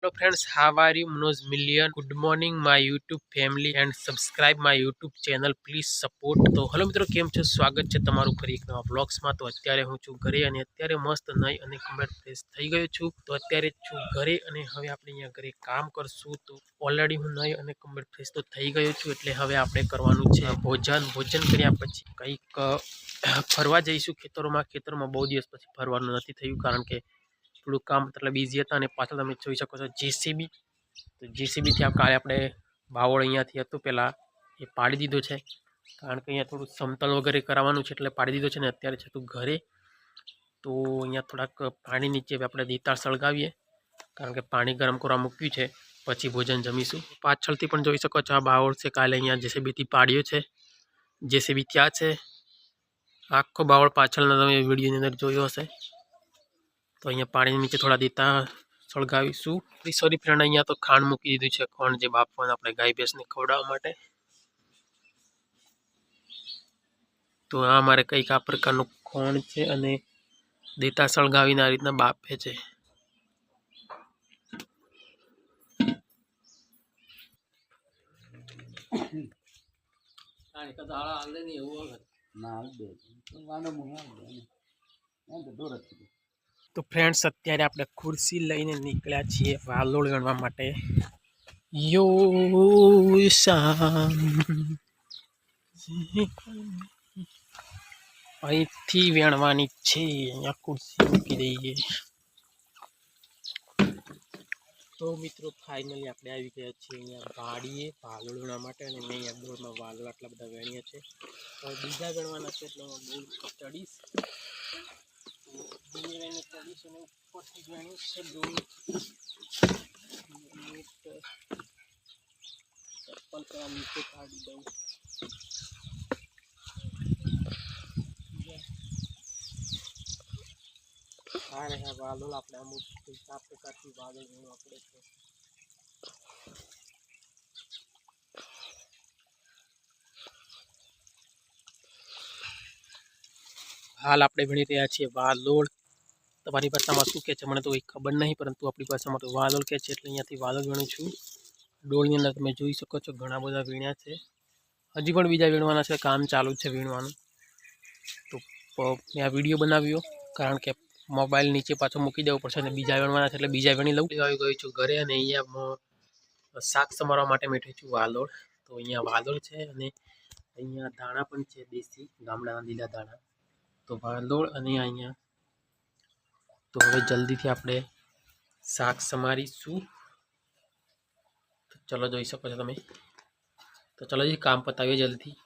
Hello friends, how are you? Manoj Million. Good morning my YouTube family and subscribe my YouTube channel. Please support. તો hello મિત્રો, કેમ છો? સ્વાગત છે તમારું ફરી એક નવા બ્લોગ્સમાં. તો અત્યારે હું છું ઘરે અને અત્યારે મસ્ત નહીં અને કમ્પ્લીટ ફ્રેશ થઈ ગયો છું. તો અત્યારે છું ઘરે અને હવે આપણે અહીંયા ઘરે કામ કરશું. તો ઓલરેડી હું નહીં અને કમ્પ્લીટ ફ્રેશ તો થઈ ગયો છું, એટલે હવે આપણે કરવાનું છે ભોજન કર્યા પછી કંઈક ફરવા જઈશું ખેતરોમાં બહુ દિવસ પછી ફરવાનું નથી થયું, કારણ કે થોડું કામ મતલબ ઇઝી હતા. અને પાછળ તમે જોઈ શકો છો જેસીબી. તો જેસીબીથી કાલે આપણે બાવળ અહીંયાથી હતું પહેલાં એ પાડી દીધો છે, કારણ કે અહીંયા થોડું સમતલ વગેરે કરાવવાનું છે એટલે પાડી દીધો છે. ને અત્યારે છે તું ઘરે. તો અહીંયા થોડાક પાણી નીચે આપણે દીતાળ સળગાવીએ, કારણ કે પાણી ગરમ કરવા મૂક્યું છે, પછી ભોજન જમીશું. પાછળથી પણ જોઈ શકો છો આ બાવળ છે, કાલે અહીંયા જેસીબીથી પાડ્યો છે. જેસીબી ત્યાં છે, આખો બાવળ પાછળના તમે વિડીયોની અંદર જોયો હશે. તો અહીંયા પાણી નીચે થોડા દીતા સળગાવીશું. સોરી ફ્રેન્ડ, અહીંયા તો ખાંડ મૂકી દીધું છે, ખાંડ જે બાફવાનું આપણે ગાય ભેંસને ખવડાવવા માટે. તો આ અમારે કંઈક આ પ્રકારનું ખોણ છે અને દીતા સળગાવીને આ રીતના બાફે છે. તો ફ્રેન્ડ્સ, અત્યારે આપણે ખુરશી લઈને નીકળ્યા છીએ વાલોળ ગણવા માટે. યો શામ અહીંથી વેણવાની છે, અહીંયા ખુરશી મૂકી દઈએ. તો મિત્રો ફાઇનલી આપણે આવી ગયા છીએ અહીંયા વાડીએ વાલોળ ગણવા માટે, અને મેં અહીંયા દોરમાં વાલોળ આટલા બધા વેણ્યા છે. તો બીજા ગણવાના છે એટલે હું દૂર ચડીશ. અને ઉપરથી વેણ્યું છે દૂર. ચપ્પલ પેલા નીચે કાઢી દઉં. હા રે હા, વાલોળ આપણે અમુક આ પ્રકારથી વાલોળ ગણવા પડે છે. હાલ આપણે ભણી રહ્યા છીએ વાલોળ. તમારી ભાષામાં શું કહે છે મને તો કંઈ ખબર નહીં, પરંતુ આપણી ભાષામાં તો વાલોળ કહે છે, એટલે અહીંયાથી વાલોળ ગણું છું. ડોળની અંદર તમે જોઈ શકો છો ઘણા બધા વીણ્યા છે, હજી પણ બીજા વીણવાના છે, કામ ચાલુ છે વીણવાનું. તો મેં આ વિડીયો બનાવ્યો કારણ કે મોબાઈલ નીચે પાછો મૂકી દેવો પડશે અને બીજા વીણવાના છે, એટલે બીજા વીણી લઉં. આવી ગયું છું ઘરે અને અહીંયા શાક સમારવા માટે મેઠી છું વાલોળ. તો અહીંયા વાલોળ છે અને અહીંયા દાણા પણ છે, દેશી ગામડાના લીલા દાણા. તો વાલોળ અને અહીંયા તો હવે જલ્દીથી આપણે શાક સમારીશું. તો ચલો જોઈ શકો છો તમે. તો ચલો જી કામ પતાવીએ જલ્દીથી.